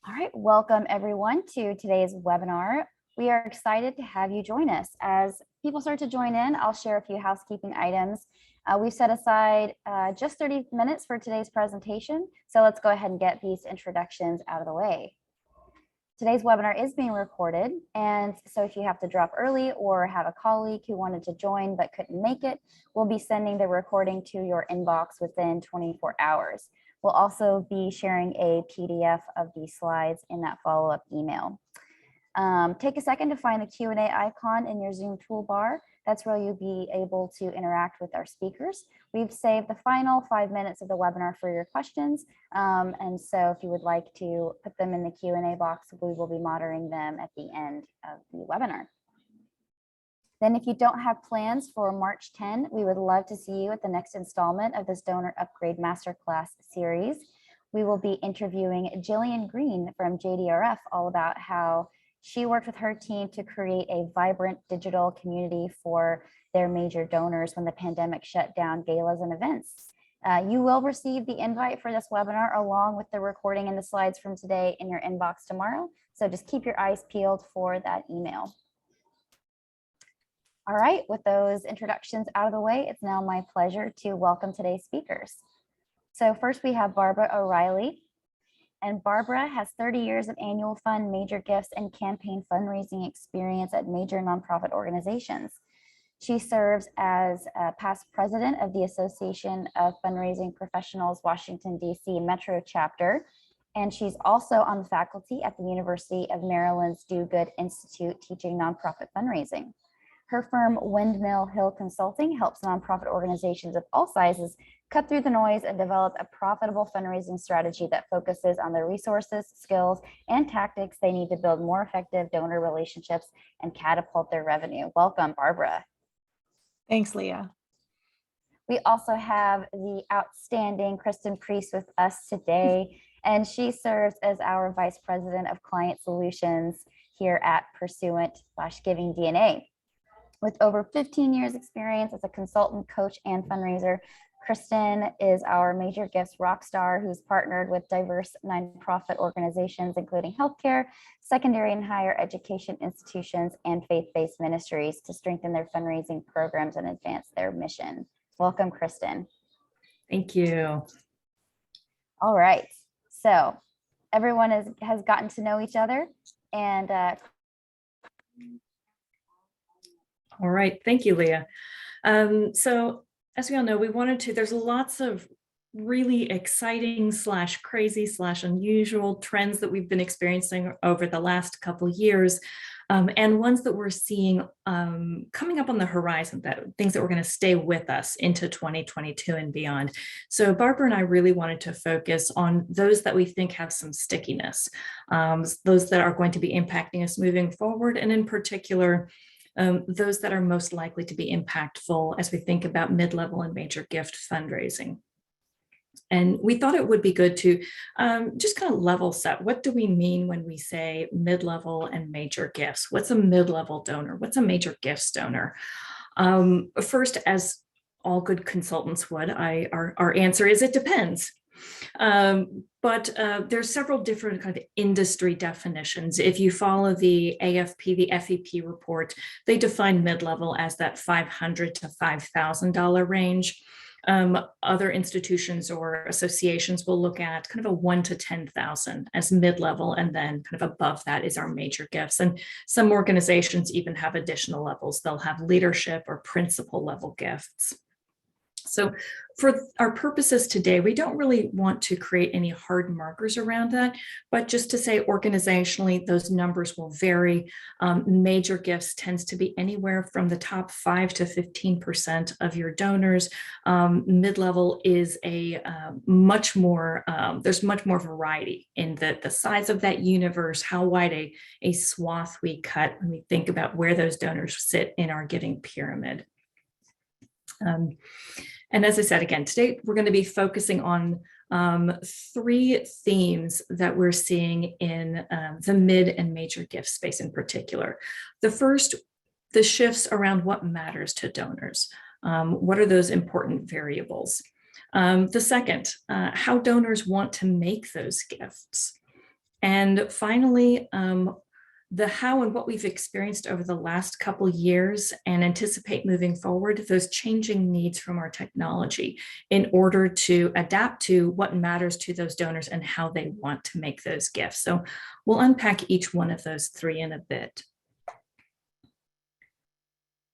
All right, welcome everyone to today's webinar. We are excited to have you join us. As people start to join in, I'll share a few housekeeping items. We've set aside just 30 minutes for today's presentation, so let's go ahead and get these introductions out of the way. Today's webinar is being recorded, and so if you have to drop early or have a colleague who wanted to join but couldn't make it, we'll be sending the recording to your inbox within 24 hours. We'll also be sharing a PDF of these slides in that follow-up email. Take a second to find the Q&A icon in your Zoom toolbar. That's where you'll be able to interact with our speakers. We've saved the final 5 minutes of the webinar for your questions. And so if you would like to put them in the Q&A box, we will be monitoring them at the end of the webinar. Then if you don't have plans for March 10, we would love to see you at the next installment of this Donor Upgrade Masterclass series. We will be interviewing Jillian Green from JDRF all about how she worked with her team to create a vibrant digital community for their major donors when the pandemic shut down galas and events. You will receive the invite for this webinar along with the recording and the slides from today in your inbox tomorrow. So just keep your eyes peeled for that email. All right, with those introductions out of the way, it's now my pleasure to welcome today's speakers. So first we have Barbara O'Reilly. And Barbara has 30 years of annual fund, major gifts, and campaign fundraising experience at major nonprofit organizations. She serves as past president of the Association of Fundraising Professionals, Washington, D.C. Metro Chapter. And she's also on the faculty at the University of Maryland's Do Good Institute teaching nonprofit fundraising. Her firm, Windmill Hill Consulting, helps nonprofit organizations of all sizes cut through the noise and develop a profitable fundraising strategy that focuses on the resources, skills, and tactics they need to build more effective donor relationships and catapult their revenue. Welcome, Barbara. Thanks, Leah. We also have the outstanding Kristen Priest with us today, and she serves as our Vice President of Client Solutions here at Pursuant/GivingDNA. With over 15 years experience as a consultant, coach, and fundraiser, Kristen is our major gifts rock star who's partnered with diverse nonprofit organizations, including healthcare, secondary and higher education institutions, and faith-based ministries to strengthen their fundraising programs and advance their mission. Welcome, Kristen. Thank you. All right, so everyone has gotten to know each other, and all right, thank you, Leah. So as we all know, there's lots of really exciting / crazy / unusual trends that we've been experiencing over the last couple of years, and ones that we're seeing coming up on the horizon, things that we're going to stay with us into 2022 and beyond. So Barbara and I really wanted to focus on those that we think have some stickiness, those that are going to be impacting us moving forward, and in particular, those that are most likely to be impactful as we think about mid-level and major gift fundraising. And we thought it would be good to just kind of level set. What do we mean when we say mid-level and major gifts? What's a mid-level donor? What's a major gifts donor? First, as all good consultants would, our answer is it depends. But there's several different kind of industry definitions. If you follow the AFP, the FEP report, they define mid-level as that $500 to $5,000 range. Other institutions or associations will look at kind of a 1 to 10,000 as mid-level, and then kind of above that is our major gifts. And some organizations even have additional levels. They'll have leadership or principal level gifts. So for our purposes today, we don't really want to create any hard markers around that, but just to say organizationally, those numbers will vary. Major gifts tends to be anywhere from the top 5 to 15% of your donors. Mid-level is a much more, there's much more variety in the size of that universe, how wide a swath we cut when we think about where those donors sit in our giving pyramid. And as I said, again, today we're going to be focusing on 3 themes that we're seeing in the mid and major gift space in particular. The first, the shifts around what matters to donors. What are those important variables? The second, how donors want to make those gifts. And finally, the how and what we've experienced over the last couple years and anticipate moving forward, those changing needs from our technology in order to adapt to what matters to those donors and how they want to make those gifts. So we'll unpack each one of those three in a bit.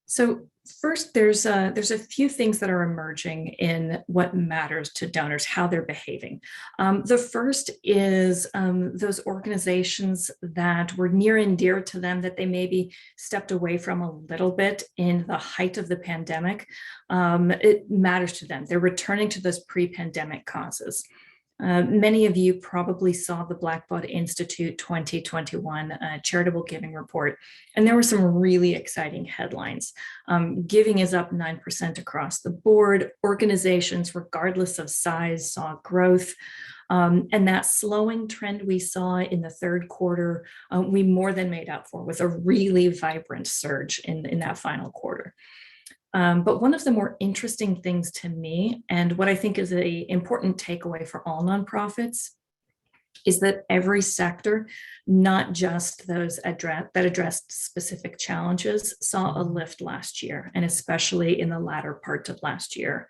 So first, there's a few things that are emerging in what matters to donors, how they're behaving. The first is those organizations that were near and dear to them that they maybe stepped away from a little bit in the height of the pandemic. It matters to them. They're returning to those pre-pandemic causes. Many of you probably saw the Blackbaud Institute 2021 charitable giving report, and there were some really exciting headlines. Giving is up 9% across the board. Organizations, regardless of size, saw growth. And that slowing trend we saw in the third quarter, we more than made up for with a really vibrant surge in that final quarter. But one of the more interesting things to me, and what I think is an important takeaway for all nonprofits, is that every sector, not just those that addressed specific challenges, saw a lift last year, and especially in the latter part of last year.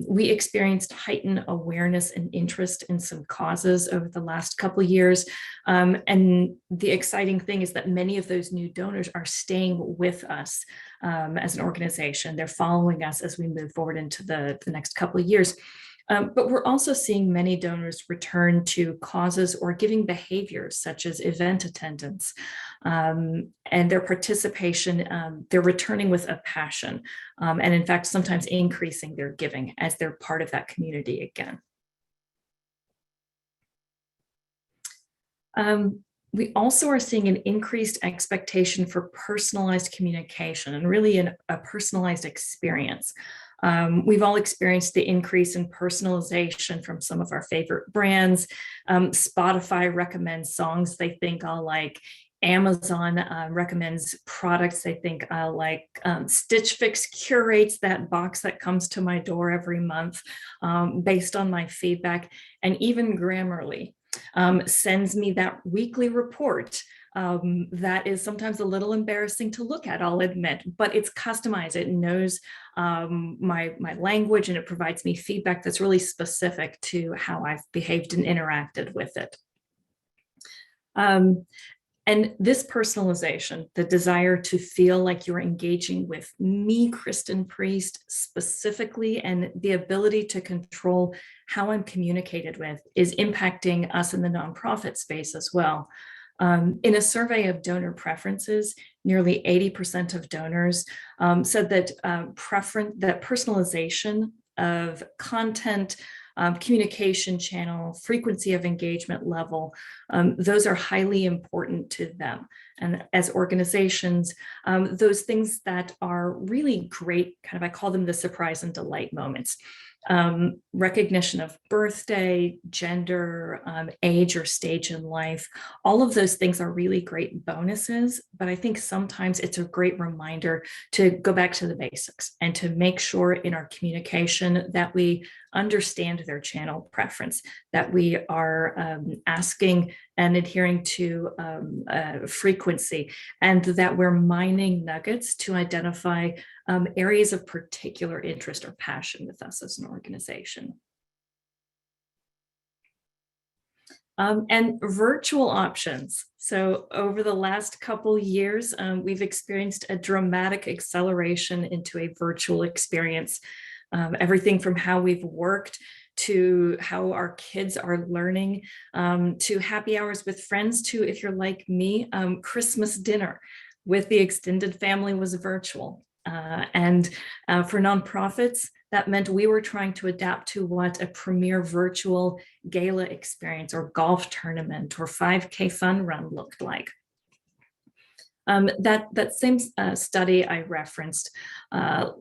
We experienced heightened awareness and interest in some causes over the last couple of years. And the exciting thing is that many of those new donors are staying with us as an organization. They're following us as we move forward into the next couple of years. But we're also seeing many donors return to causes or giving behaviors such as event attendance, and their participation. They're returning with a passion, and in fact, sometimes increasing their giving as they're part of that community again. We also are seeing an increased expectation for personalized communication and really a personalized experience. We've all experienced the increase in personalization from some of our favorite brands. Spotify recommends songs they think I'll like. Amazon recommends products they think I'll like. Stitch Fix curates that box that comes to my door every month based on my feedback. And even Grammarly sends me that weekly report that is sometimes a little embarrassing to look at, I'll admit, but it's customized. It knows my language, and it provides me feedback that's really specific to how I've behaved and interacted with it. And this personalization, the desire to feel like you're engaging with me, Kristen Priest, specifically, and the ability to control how I'm communicated with, is impacting us in the nonprofit space as well. In a survey of donor preferences, nearly 80% of donors said that that personalization of content, communication channel, frequency of engagement level, those are highly important to them. And as organizations, those things that are really great, I call them the surprise and delight moments. Recognition of birthday, gender, age, or stage in life. All of those things are really great bonuses, but I think sometimes it's a great reminder to go back to the basics and to make sure in our communication that we understand their channel preference, that we are asking and adhering to frequency, and that we're mining nuggets to identify areas of particular interest or passion with us as an organization. And virtual options. So over the last couple years, we've experienced a dramatic acceleration into a virtual experience. Everything from how we've worked to how our kids are learning, to happy hours with friends, to, if you're like me, Christmas dinner with the extended family was virtual. And for nonprofits, that meant we were trying to adapt to what a premier virtual gala experience or golf tournament or 5K fun run looked like. That same study I referenced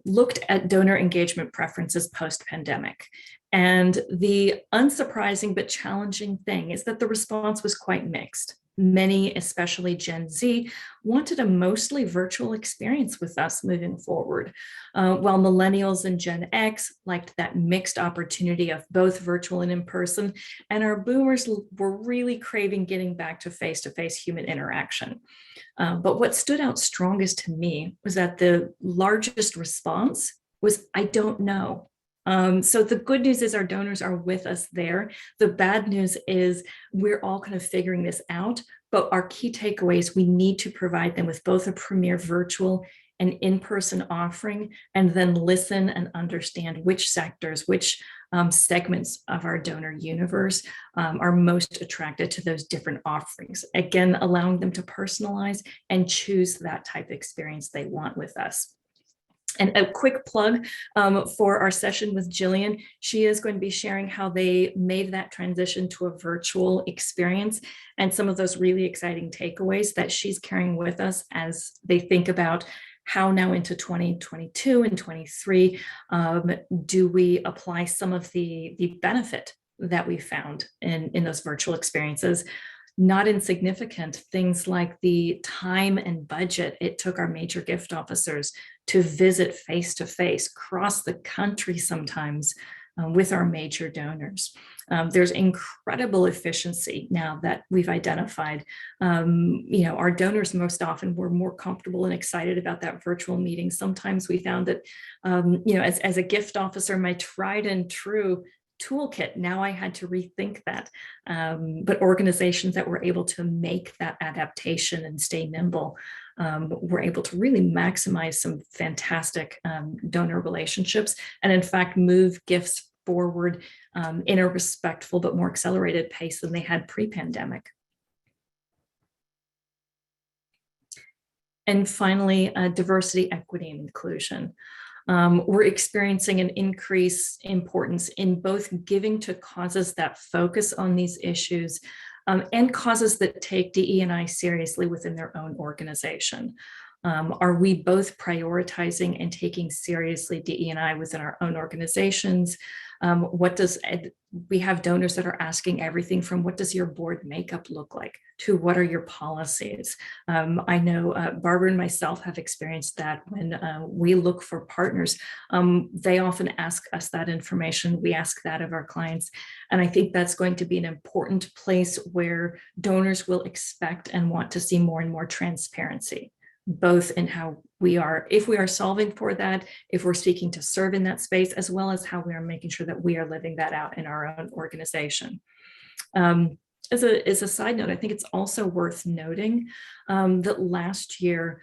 looked at donor engagement preferences post-pandemic. And the unsurprising but challenging thing is that the response was quite mixed. Many, especially Gen Z, wanted a mostly virtual experience with us moving forward, while millennials and Gen X liked that mixed opportunity of both virtual and in person, and our boomers were really craving getting back to face-to-face human interaction. But what stood out strongest to me was that the largest response was, I don't know. So the good news is our donors are with us there. The bad news is we're all kind of figuring this out, but our key takeaways, we need to provide them with both a premier virtual and in-person offering, and then listen and understand which sectors, which segments of our donor universe are most attracted to those different offerings. Again, allowing them to personalize and choose that type of experience they want with us. And a quick plug for our session with Jillian. She is going to be sharing how they made that transition to a virtual experience and some of those really exciting takeaways that she's carrying with us as they think about how now into 2022 and 23 do we apply some of the benefit that we found in those virtual experiences. Not insignificant things like the time and budget it took our major gift officers to visit face-to-face, cross the country sometimes with our major donors. There's incredible efficiency now that we've identified. Our donors most often were more comfortable and excited about that virtual meeting. Sometimes we found that, as a gift officer, my tried and true toolkit, now I had to rethink that. But organizations that were able to make that adaptation and stay nimble were able to really maximize some fantastic donor relationships, and in fact move gifts forward in a respectful but more accelerated pace than they had pre-pandemic. And finally, diversity, equity, and inclusion. We're experiencing an increased importance in both giving to causes that focus on these issues and causes that take DE&I seriously within their own organization. Are we both prioritizing and taking seriously DE&I within our own organizations? We have donors that are asking everything from what does your board makeup look like to what are your policies? I know Barbara and myself have experienced that when we look for partners. They often ask us that information. We ask that of our clients. And I think that's going to be an important place where donors will expect and want to see more and more transparency, both in how we are, if we are solving for that, if we're seeking to serve in that space, as well as how we are making sure that we are living that out in our own organization. As a side note, I think it's also worth noting that last year,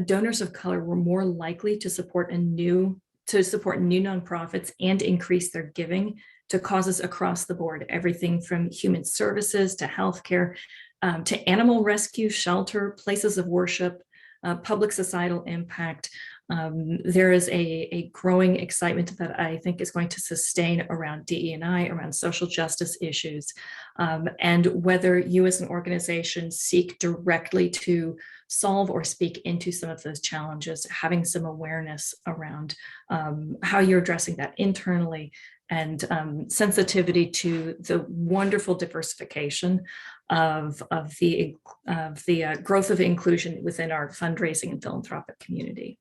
donors of color were more likely to support new nonprofits and increase their giving to causes across the board, everything from human services to healthcare, to animal rescue, shelter, places of worship, public societal impact. There is a growing excitement that I think is going to sustain around DE&I, around social justice issues, and whether you as an organization seek directly to solve or speak into some of those challenges, having some awareness around how you're addressing that internally, and sensitivity to the wonderful diversification of the growth of inclusion within our fundraising and philanthropic community.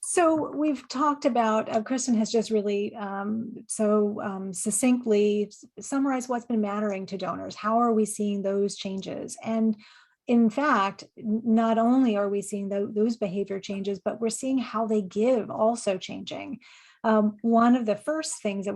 So we've talked about, Kristen has just really succinctly summarized what's been mattering to donors. How are we seeing those changes? And in fact, not only are we seeing those behavior changes, but we're seeing how they give also changing. One of the first trends that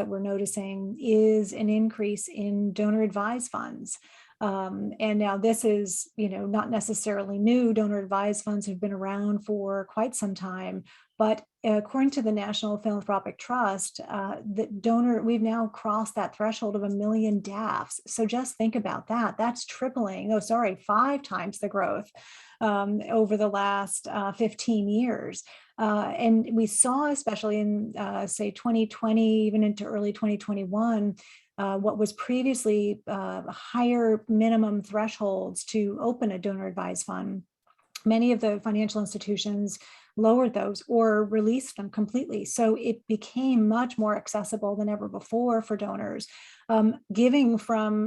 we're noticing is an increase in donor advised funds. And now this is, not necessarily new. Donor advised funds have been around for quite some time, but according to the National Philanthropic Trust, we've now crossed that threshold of 1 million DAFs. So just think about that. That's tripling. 5 times the growth over the last 15 years. And we saw, especially in say 2020, even into early 2021, what was previously higher minimum thresholds to open a donor advised fund Many of the financial institutions lowered those or released them completely. So it became much more accessible than ever before for donors. Giving from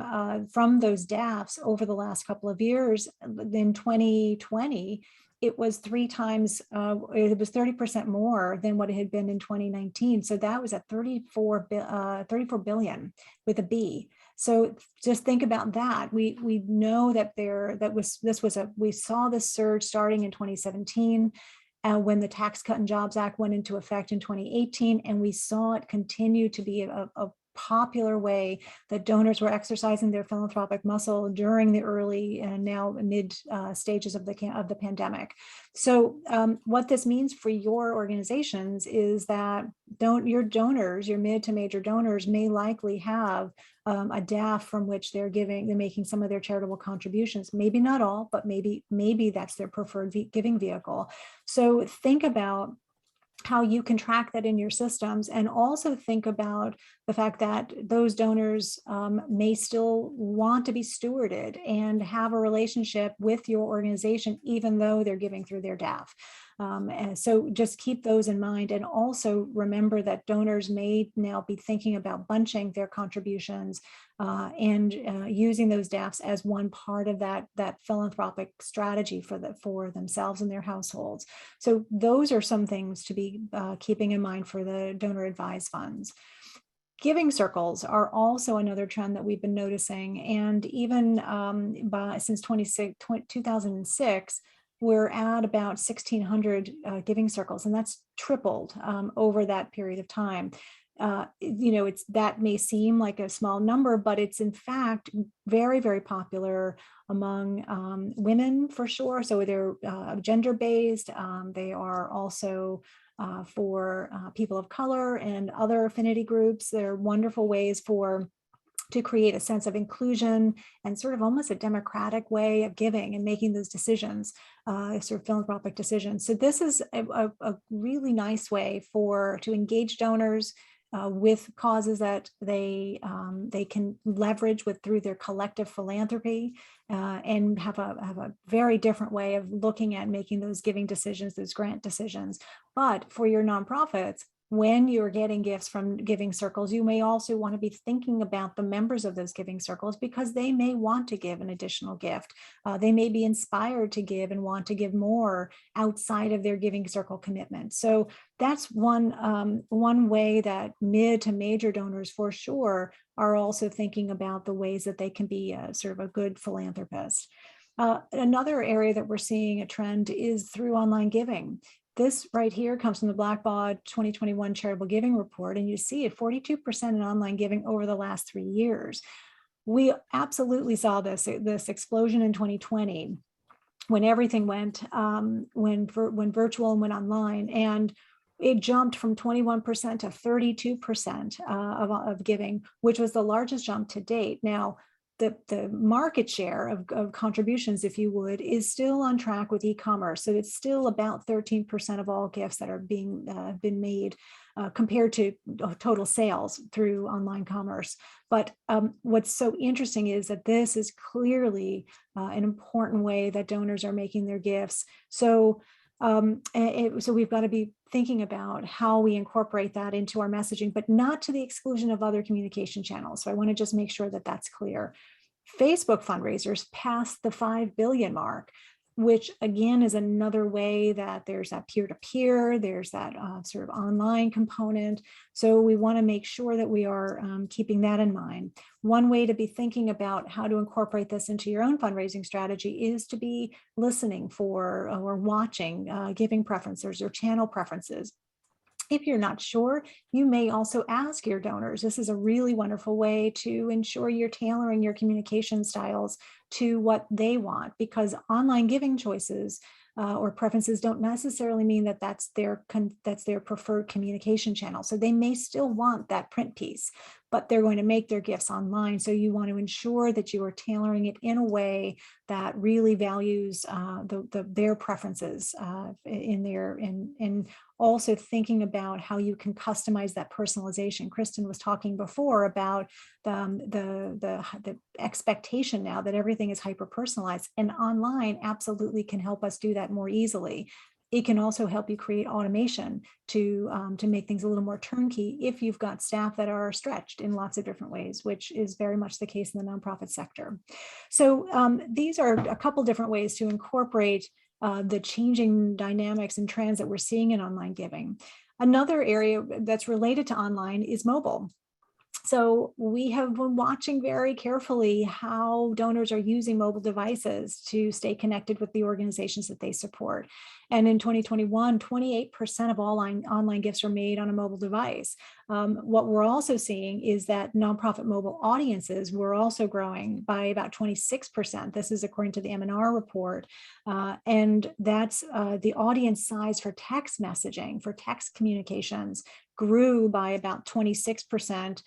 those DAFs over the last couple of years, in 2020, it was 3 times, it was 30% more than what it had been in 2019. So that was at 34 billion with a B. So just think about that. We know that we saw this surge starting in 2017 when the Tax Cut and Jobs Act went into effect in 2018, and we saw it continue to be a popular way that donors were exercising their philanthropic muscle during the early and now mid stages of the pandemic. So what this means for your organizations is that your donors, your mid to major donors, may likely have a DAF from which they're making some of their charitable contributions. Maybe not all, but maybe that's their preferred giving vehicle. So think about how you can track that in your systems, and also think about the fact that those donors may still want to be stewarded and have a relationship with your organization, even though they're giving through their DAF. And so just keep those in mind, and also remember that donors may now be thinking about bunching their contributions and using those DAFs as one part of that philanthropic strategy for themselves and their households. So those are some things to be keeping in mind for the donor advised funds. Giving circles are also another trend that we've been noticing, and even since 2006, we're at about 1,600 giving circles, and that's tripled over that period of time. That may seem like a small number, but it's in fact very, very popular among women for sure. So they're gender-based. They are also for people of color and other affinity groups. They're wonderful ways to create a sense of inclusion and sort of almost a democratic way of giving and making those decisions, sort of philanthropic decisions. So this is a really nice way to engage donors with causes that they can leverage through their collective philanthropy, and have a very different way of looking at making those giving decisions, those grant decisions. But for your nonprofits, when you're getting gifts from giving circles, you may also want to be thinking about the members of those giving circles, because they may want to give an additional gift. They may be inspired to give and want to give more outside of their giving circle commitment. So that's one way that mid to major donors for sure are also thinking about the ways that they can be sort of a good philanthropist. Another area that we're seeing a trend is through online giving. This right here comes from the Blackbaud 2021 Charitable Giving Report, and you see it 42% in online giving over the last 3 years. We absolutely saw this explosion in 2020 when everything went, when virtual and went online, and it jumped from 21% to 32% of giving, which was the largest jump to date. Now, the market share of contributions, if you would, is still on track with e-commerce. So it's still about 13% of all gifts that are been made compared to total sales through online commerce. But what's so interesting is that this is clearly an important way that donors are making their gifts. So we've got to be thinking about how we incorporate that into our messaging, but not to the exclusion of other communication channels. So I want to just make sure that that's clear. Facebook fundraisers passed the 5 billion mark, which again is another way that there's that peer-to-peer, there's that sort of online component. So we want to make sure that we are keeping that in mind. One way to be thinking about how to incorporate this into your own fundraising strategy is to be listening for or watching giving preferences or channel preferences. If you're not sure, you may also ask your donors. This is a really wonderful way to ensure you're tailoring your communication styles to what they want, because online giving choices or preferences don't necessarily mean that that's their preferred communication channel. So they may still want that print piece, but they're going to make their gifts online. So you want to ensure that you are tailoring it in a way that really values their preferences in also thinking about how you can customize that personalization. Kristen was talking before about the expectation now that everything is hyper personalized, and online absolutely can help us do that more easily. It can also help you create automation to make things a little more turnkey if you've got staff that are stretched in lots of different ways, which is very much the case in the nonprofit sector. So these are a couple different ways to incorporate the changing dynamics and trends that we're seeing in online giving. Another area that's related to online is mobile. So we have been watching very carefully how donors are using mobile devices to stay connected with the organizations that they support. And in 2021, 28% of all online gifts are made on a mobile device. What we're also seeing is that nonprofit mobile audiences were also growing by about 26%. This is according to the M&R report. And that's the audience size for text messaging, for text communications, grew by about 26%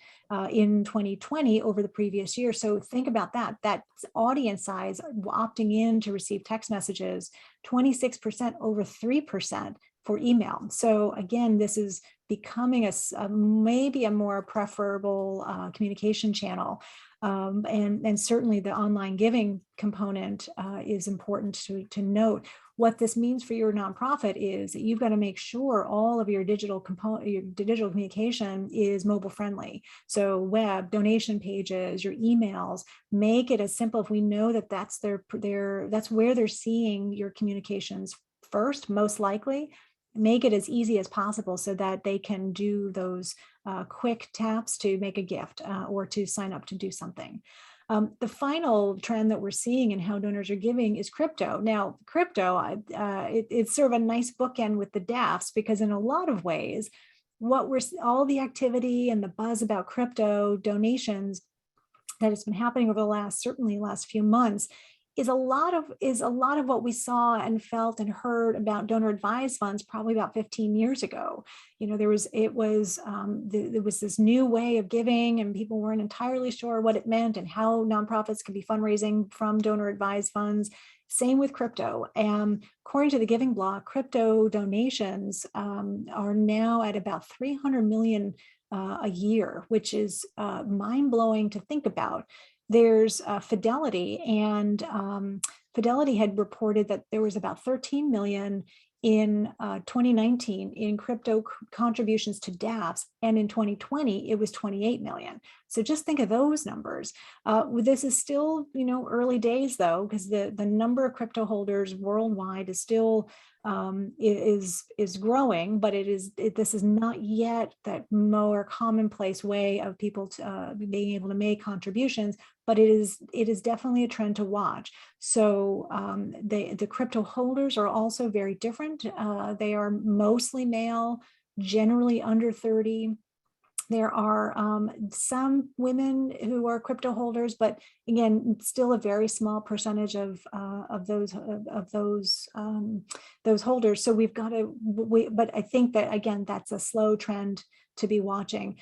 in 2020 over the previous year. So think about that audience size opting in to receive text messages, 26% over 3% for email. So again, this is becoming maybe a more preferable communication channel. And certainly the online giving component is important to note. What this means for your nonprofit is that you've got to make sure all of your digital communication is mobile friendly. So web, donation pages, your emails, make it as simple. If we know that that's that's where they're seeing your communications first, most likely, make it as easy as possible so that they can do those quick taps to make a gift or to sign up to do something. The final trend that we're seeing in how donors are giving is crypto. Now, crypto, it's sort of a nice bookend with the DAFs, because in a lot of ways, all the activity and the buzz about crypto donations that has been happening over the last few months is a lot of what we saw and felt and heard about donor advised funds probably about 15 years ago. You know, there was this new way of giving, and people weren't entirely sure what it meant and how nonprofits could be fundraising from donor advised funds. Same with crypto. According to the Giving Block, crypto donations are now at about 300 million a year, which is mind-blowing to think about. There's Fidelity, and Fidelity had reported that there was about 13 million in 2019 in crypto contributions to DAFs, and in 2020 it was 28 million. So just think of those numbers. This is still, early days though, because the number of crypto holders worldwide is still is growing, but this is not yet that more commonplace way of people being able to make contributions, but it is definitely a trend to watch. So the crypto holders are also very different. They are mostly male, generally under 30. There are some women who are crypto holders, but again, still a very small percentage of those holders. So we've got to but I think that again, that's a slow trend to be watching.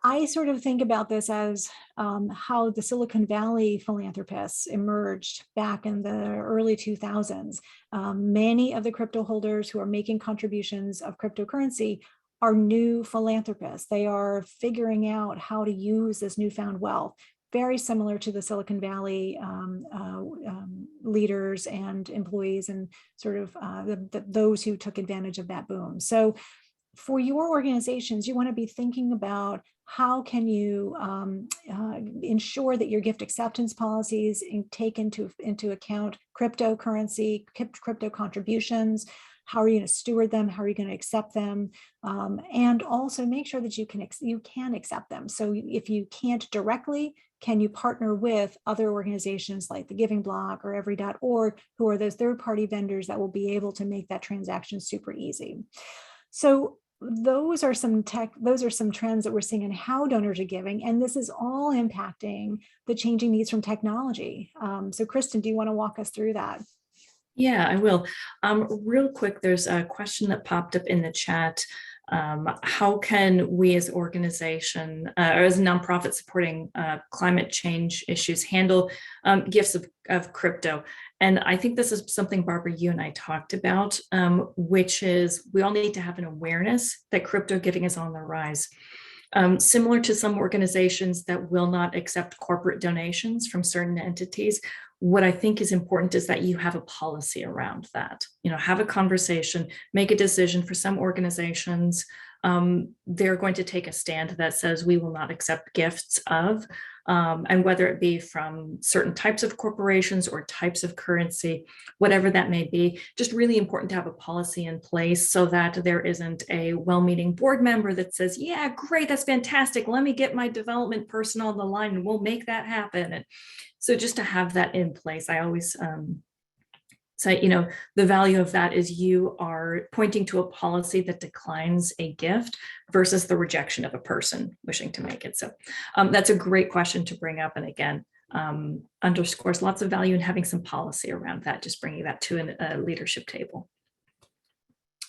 I sort of think about this as how the Silicon Valley philanthropists emerged back in the early 2000s. Many of the crypto holders who are making contributions of cryptocurrency are new philanthropists. They are figuring out how to use this newfound wealth, very similar to the Silicon Valley leaders and employees and sort of those who took advantage of that boom. So for your organizations, you want to be thinking about how can you ensure that your gift acceptance policies take into account cryptocurrency, crypto contributions. How are you going to steward them? How are you going to accept them? And also make sure that you can accept them. So if you can't directly, can you partner with other organizations like the Giving Block or Every.org, who are those third-party vendors that will be able to make that transaction super easy? So those are some trends that we're seeing in how donors are giving, and this is all impacting the changing needs from technology. So Kristen, do you want to walk us through that? Yeah, I will. Real quick, there's a question that popped up in the chat How can we as organization or as a nonprofit supporting climate change issues handle gifts of crypto? And I think this is something, Barbara, you and I talked about, which is we all need to have an awareness that crypto giving is on the rise. Similar to some organizations that will not accept corporate donations from certain entities, what I think is important is that you have a policy around that. Have a conversation, make a decision. For some organizations, they're going to take a stand that says we will not accept gifts of, and whether it be from certain types of corporations or types of currency, whatever that may be, just really important to have a policy in place so that there isn't a well-meaning board member that says, yeah, great, that's fantastic. Let me get my development person on the line and we'll make that happen. And so just to have that in place, I always say, the value of that is you are pointing to a policy that declines a gift versus the rejection of a person wishing to make it. So that's a great question to bring up. And again, underscores lots of value in having some policy around that, just bringing that to a leadership table.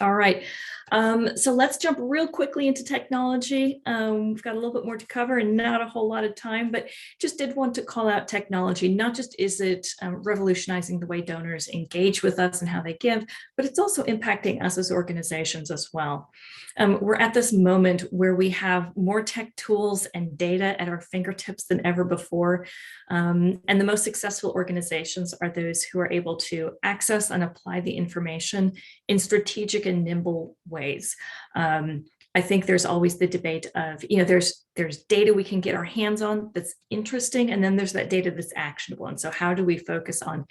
All right, so let's jump real quickly into technology. We've got a little bit more to cover and not a whole lot of time, but just did want to call out technology. Not just is it revolutionizing the way donors engage with us and how they give, but it's also impacting us as organizations as well. We're at this moment where we have more tech tools and data at our fingertips than ever before. And the most successful organizations are those who are able to access and apply the information in strategic and nimble ways. I think there's always the debate of, there's data we can get our hands on that's interesting, and then there's that data that's actionable. And so how do we focus on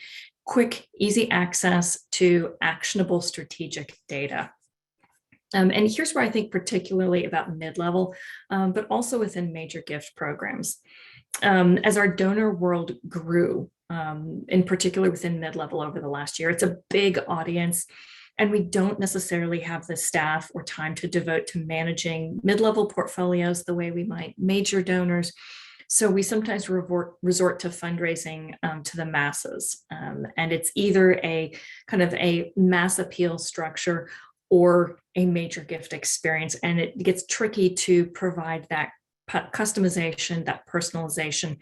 quick, easy access to actionable strategic data? And here's where I think particularly about MidLevel, but also within major gift programs. As our donor world grew, in particular within MidLevel over the last year, it's a big audience. And we don't necessarily have the staff or time to devote to managing mid-level portfolios the way we might major donors. So we sometimes resort to fundraising to the masses. And it's either a kind of a mass appeal structure or a major gift experience. And it gets tricky to provide that customization, that personalization.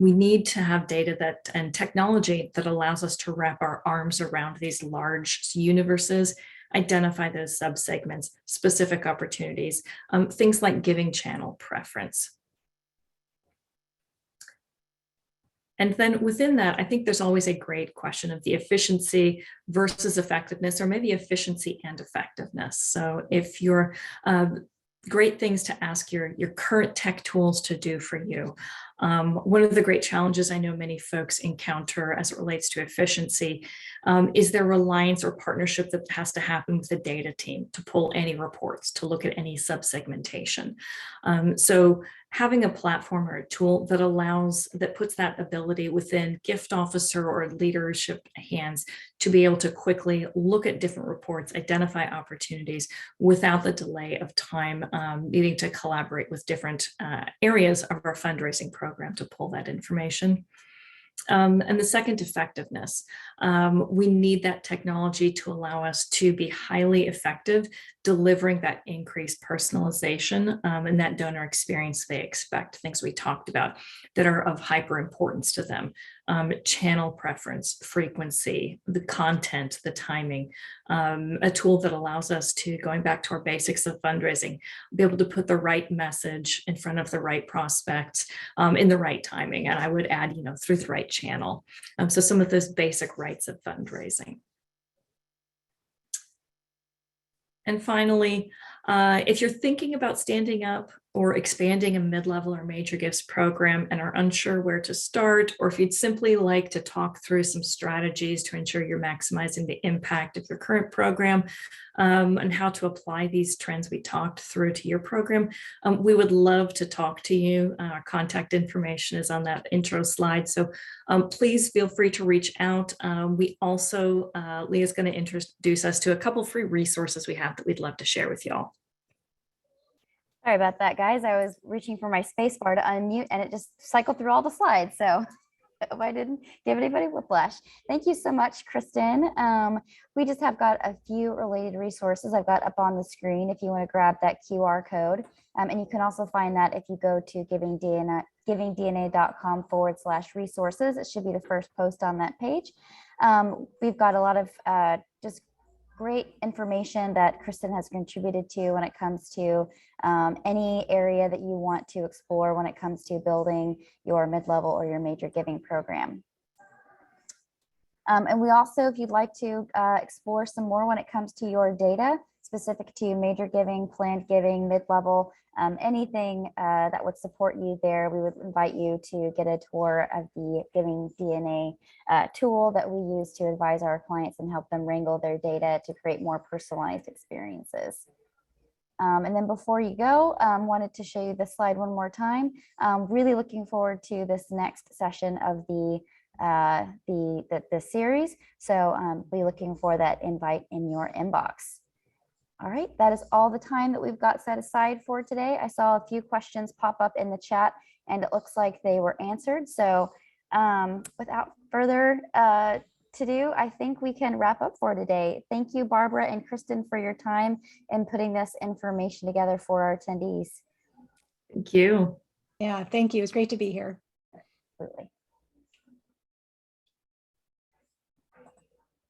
We need to have data and technology that allows us to wrap our arms around these large universes, identify those subsegments, specific opportunities, things like giving channel preference. And then within that, I think there's always a great question of the efficiency versus effectiveness, or maybe efficiency and effectiveness. So if you're great things to ask your current tech tools to do for you. One of the great challenges I know many folks encounter as it relates to efficiency is their reliance or partnership that has to happen with the data team to pull any reports, to look at any subsegmentation. So having a platform or a tool that puts that ability within gift officer or leadership hands to be able to quickly look at different reports, identify opportunities without the delay of time needing to collaborate with different areas of our fundraising program to pull that information. And the second, effectiveness. We need that technology to allow us to be highly effective, delivering that increased personalization and that donor experience they expect, things we talked about that are of hyper importance to them. Channel preference, frequency, the content, the timing, a tool that allows us to, going back to our basics of fundraising, be able to put the right message in front of the right prospects in the right timing. And I would add, through the right channel. So some of those basic rights of fundraising. And finally, if you're thinking about standing up or expanding a mid-level or major gifts program and are unsure where to start, or if you'd simply like to talk through some strategies to ensure you're maximizing the impact of your current program and how to apply these trends we talked through to your program, we would love to talk to you. Our contact information is on that intro slide. So please feel free to reach out. We also, Leah's going to introduce us to a couple free resources we have that we'd love to share with y'all. Sorry about that, guys. I was reaching for my space bar to unmute and it just cycled through all the slides. So Hope I didn't give anybody whiplash. Thank you so much, Kristen. We just have got a few related resources I've got up on the screen if you want to grab that QR code. And you can also find that if you go to givingdna.com/resources. It should be the first post on that page. We've got a lot of just great information that Kristen has contributed to when it comes to any area that you want to explore when it comes to building your mid-level or your major giving program. And we also, if you'd like to explore some more when it comes to your data specific to major giving, planned giving, mid-level, anything that would support you there, we would invite you to get a tour of the GivingDNA tool that we use to advise our clients and help them wrangle their data to create more personalized experiences. And then before you go, wanted to show you this slide one more time. Really looking forward to this next session of the series. So be looking for that invite in your inbox. All right, that is all the time that we've got set aside for today. I saw a few questions pop up in the chat and it looks like they were answered. So without further to do, I think we can wrap up for today. Thank you, Barbara and Kristen, for your time in putting this information together for our attendees. Thank you. Yeah, thank you. It's great to be here. Absolutely.